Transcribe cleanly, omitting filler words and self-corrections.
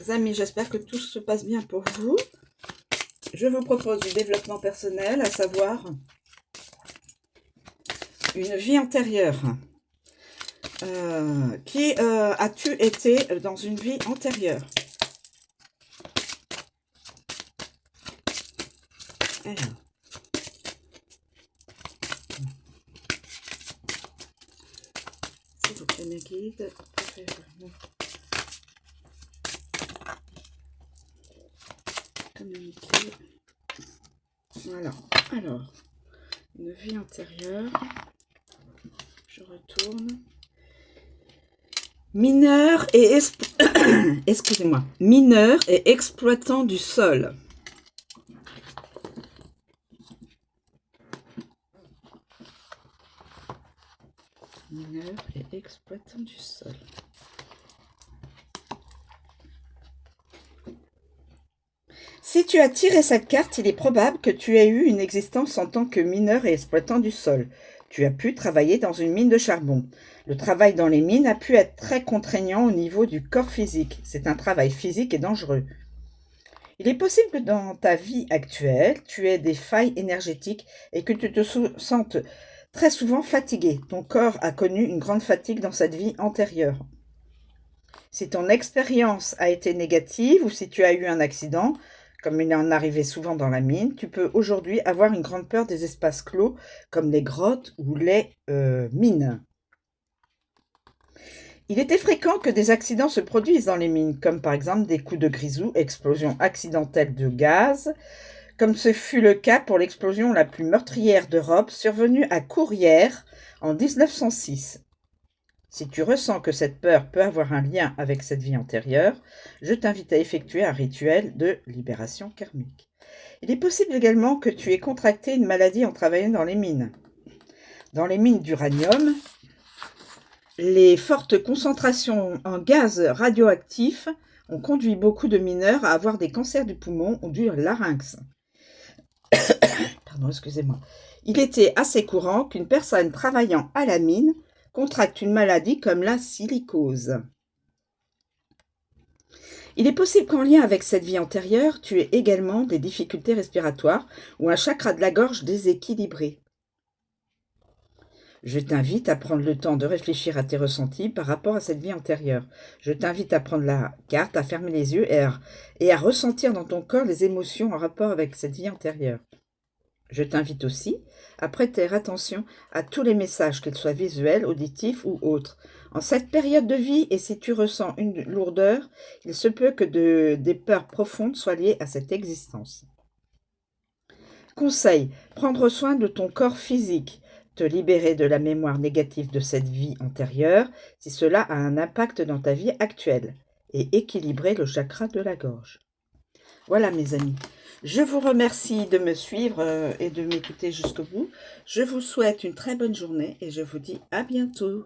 Les amis, j'espère que tout se passe bien pour vous. Je vous propose du développement personnel, à savoir une vie antérieure. Qui as-tu été dans une vie antérieure? Alors. S'il vous plaît, mes guides. Communiquer. Voilà. Alors, une vie antérieure. Je retourne. Mineur et excusez-moi. Mineur et exploitant du sol. Mineur et exploitant du sol. Si tu as tiré cette carte, il est probable que tu aies eu une existence en tant que mineur et exploitant du sol. Tu as pu travailler dans une mine de charbon. Le travail dans les mines a pu être très contraignant au niveau du corps physique. C'est un travail physique et dangereux. Il est possible que dans ta vie actuelle, tu aies des failles énergétiques et que tu te sentes très souvent fatigué. Ton corps a connu une grande fatigue dans cette vie antérieure. Si ton expérience a été négative ou si tu as eu un accident, comme il en arrivait souvent dans la mine, tu peux aujourd'hui avoir une grande peur des espaces clos comme les grottes ou les mines. Il était fréquent que des accidents se produisent dans les mines, comme par exemple des coups de grisou, explosions accidentelles de gaz, comme ce fut le cas pour l'explosion la plus meurtrière d'Europe survenue à Courrières en 1906. Si tu ressens que cette peur peut avoir un lien avec cette vie antérieure, je t'invite à effectuer un rituel de libération karmique. Il est possible également que tu aies contracté une maladie en travaillant dans les mines. Dans les mines d'uranium, les fortes concentrations en gaz radioactif ont conduit beaucoup de mineurs à avoir des cancers du poumon ou du larynx. Pardon, excusez-moi. Il était assez courant qu'une personne travaillant à la mine contracte une maladie comme la silicose. Il est possible qu'en lien avec cette vie antérieure, tu aies également des difficultés respiratoires ou un chakra de la gorge déséquilibré. Je t'invite à prendre le temps de réfléchir à tes ressentis par rapport à cette vie antérieure. Je t'invite à prendre la carte, à fermer les yeux et à ressentir dans ton corps les émotions en rapport avec cette vie antérieure. Je t'invite aussi à prêter attention à tous les messages, qu'ils soient visuels, auditifs ou autres. En cette période de vie, et si tu ressens une lourdeur, il se peut que des peurs profondes soient liées à cette existence. Conseil, prendre soin de ton corps physique, te libérer de la mémoire négative de cette vie antérieure, si cela a un impact dans ta vie actuelle, et équilibrer le chakra de la gorge. Voilà mes amis, je vous remercie de me suivre et de m'écouter jusqu'au bout. Je vous souhaite une très bonne journée et je vous dis à bientôt.